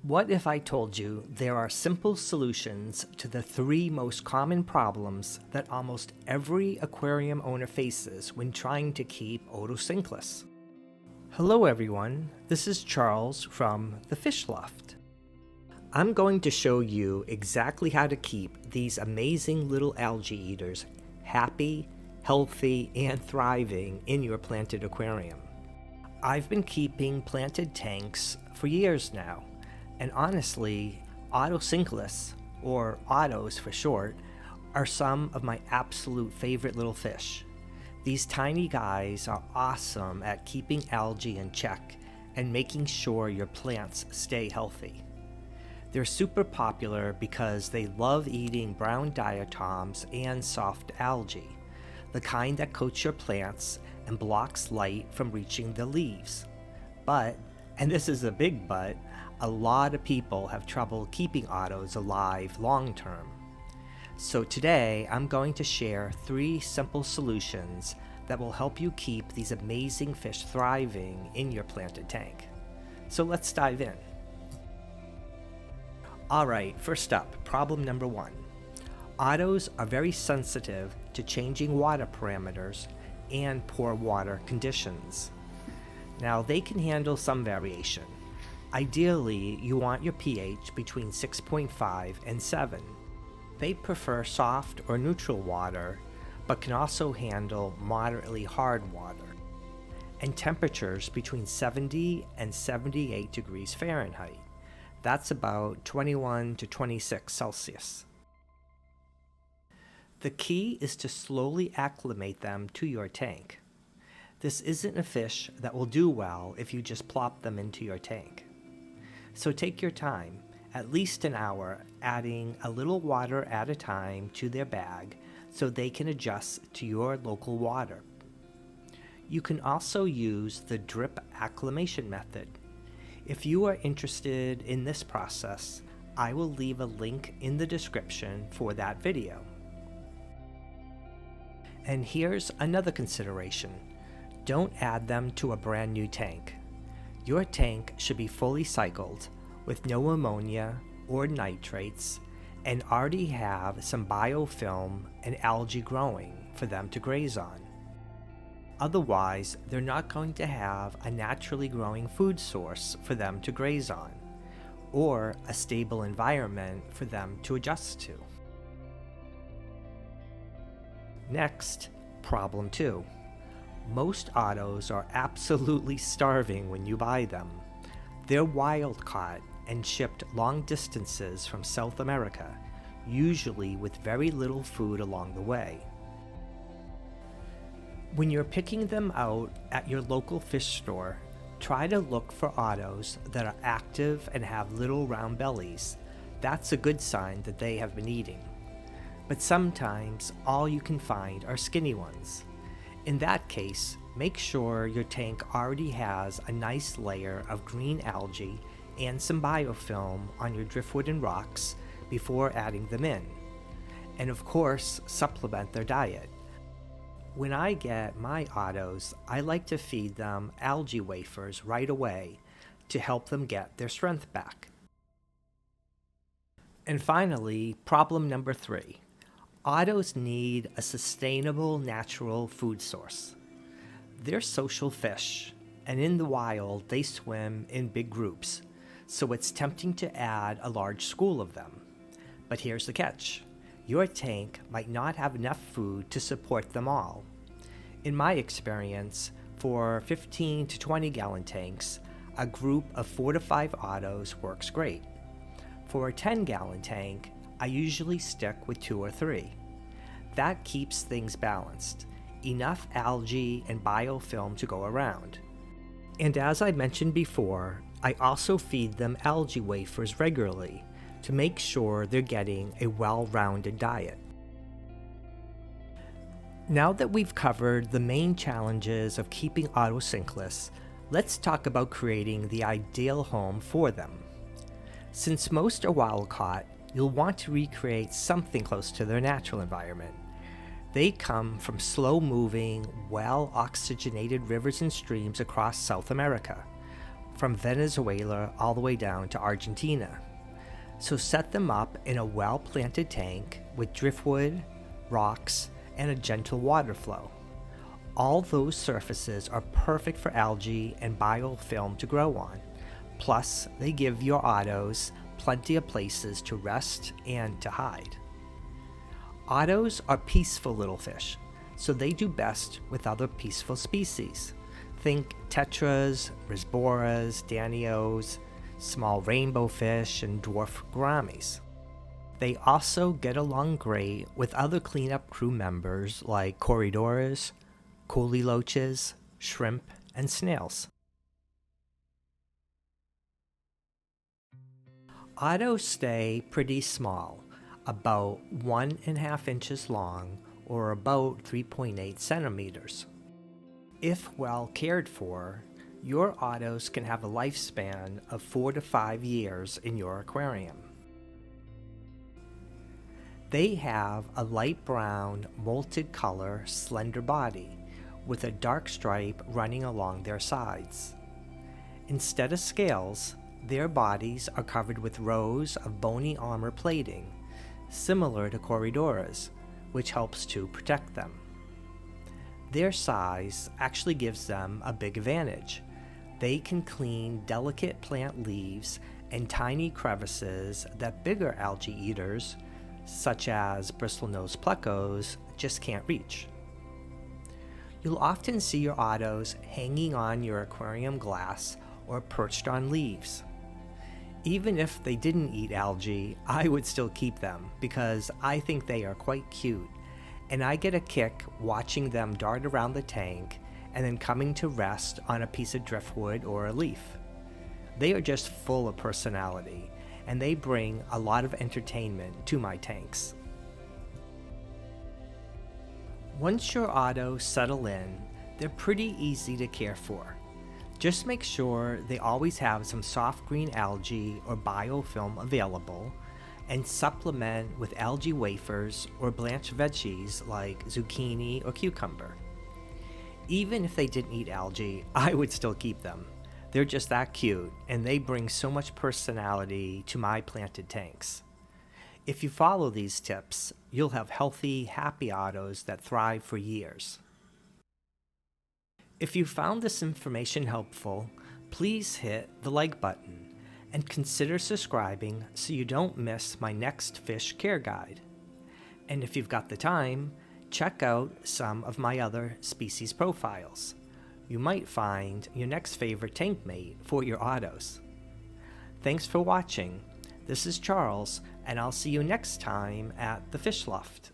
What if I told you there are simple solutions to the three most common problems that almost every aquarium owner faces when trying to keep Otocinclus? Hello everyone, this is Charles from the FishLoft. I'm going to show you exactly how to keep these amazing little algae eaters happy, healthy, and thriving in your planted aquarium. I've been keeping planted tanks for years now. And honestly, Otocinclus, or otos for short, are some of my absolute favorite little fish. These tiny guys are awesome at keeping algae in check and making sure your plants stay healthy. They're super popular because they love eating brown diatoms and soft algae, the kind that coats your plants and blocks light from reaching the leaves. But, and this is a big but, a lot of people have trouble keeping otos alive long term. So today I'm going to share 3 simple solutions that will help you keep these amazing fish thriving in your planted tank. So let's dive in. Alright, first up, problem number 1. Otos are very sensitive to changing water parameters and poor water conditions. Now they can handle some variation. Ideally, you want your pH between 6.5 and 7. They prefer soft or neutral water, but can also handle moderately hard water, and temperatures between 70 and 78 degrees Fahrenheit. That's about 21 to 26 Celsius. The key is to slowly acclimate them to your tank. This isn't a fish that will do well if you just plop them into your tank. So take your time, at least an hour, adding a little water at a time to their bag so they can adjust to your local water. You can also use the drip acclimation method. If you are interested in this process, I will leave a link in the description for that video. And here's another consideration. Don't add them to a brand new tank. Your tank should be fully cycled with no ammonia or nitrates and already have some biofilm and algae growing for them to graze on. Otherwise, they're not going to have a naturally growing food source for them to graze on, or a stable environment for them to adjust to. Next, problem 2. Most otos are absolutely starving when you buy them. They're wild caught and shipped long distances from South America, usually with very little food along the way. When you're picking them out at your local fish store, try to look for otos that are active and have little round bellies. That's a good sign that they have been eating. But sometimes all you can find are skinny ones. In that case, make sure your tank already has a nice layer of green algae and some biofilm on your driftwood and rocks before adding them in. And of course, supplement their diet. When I get my otos, I like to feed them algae wafers right away to help them get their strength back. And finally, problem number 3. Otos need a sustainable natural food source. They're social fish, and in the wild they swim in big groups, so it's tempting to add a large school of them. But here's the catch. Your tank might not have enough food to support them all. In my experience, for 15 to 20 gallon tanks, a group of 4 to 5 otos works great. For a 10 gallon tank, I usually stick with 2 or 3. That keeps things balanced, enough algae and biofilm to go around. And as I mentioned before, I also feed them algae wafers regularly to make sure they're getting a well-rounded diet. Now that we've covered the main challenges of keeping Otocinclus, let's talk about creating the ideal home for them. Since most are wild-caught, you'll want to recreate something close to their natural environment. They come from slow-moving, well-oxygenated rivers and streams across South America. from Venezuela all the way down to Argentina. So set them up in a well-planted tank with driftwood, rocks, and a gentle water flow. All those surfaces are perfect for algae and biofilm to grow on. Plus, they give your otos plenty of places to rest and to hide. Otos are peaceful little fish, so they do best with other peaceful species. Think tetras, risboras, danios, small rainbow fish, and dwarf gouramis. They also get along great with other cleanup crew members like corridors, coleloches, shrimp, and snails. Otos stay pretty small, about 1.5 inches long or about 3.8 centimeters. If well cared for, your otos can have a lifespan of 4 to 5 years in your aquarium. They have a light brown, molted color, slender body with a dark stripe running along their sides. Instead of scales, their bodies are covered with rows of bony armor plating, similar to corridoras, which helps to protect them. Their size actually gives them a big advantage. They can clean delicate plant leaves and tiny crevices that bigger algae eaters, such as bristlenose plecos, just can't reach. You'll often see your otos hanging on your aquarium glass or perched on leaves. Even if they didn't eat algae, I would still keep them because I think they are quite cute, and I get a kick watching them dart around the tank and then coming to rest on a piece of driftwood or a leaf. They are just full of personality, and they bring a lot of entertainment to my tanks. Once your otos settle in, they're pretty easy to care for. Just make sure they always have some soft green algae or biofilm available, and supplement with algae wafers or blanched veggies like zucchini or cucumber. Even if they didn't eat algae, I would still keep them. They're just that cute, and they bring so much personality to my planted tanks. If you follow these tips, you'll have healthy, happy otos that thrive for years. If you found this information helpful, please hit the like button and consider subscribing so you don't miss my next fish care guide. And if you've got the time, check out some of my other species profiles. You might find your next favorite tank mate for your otos. Thanks for watching. This is Charles, and I'll see you next time at the FishLoft.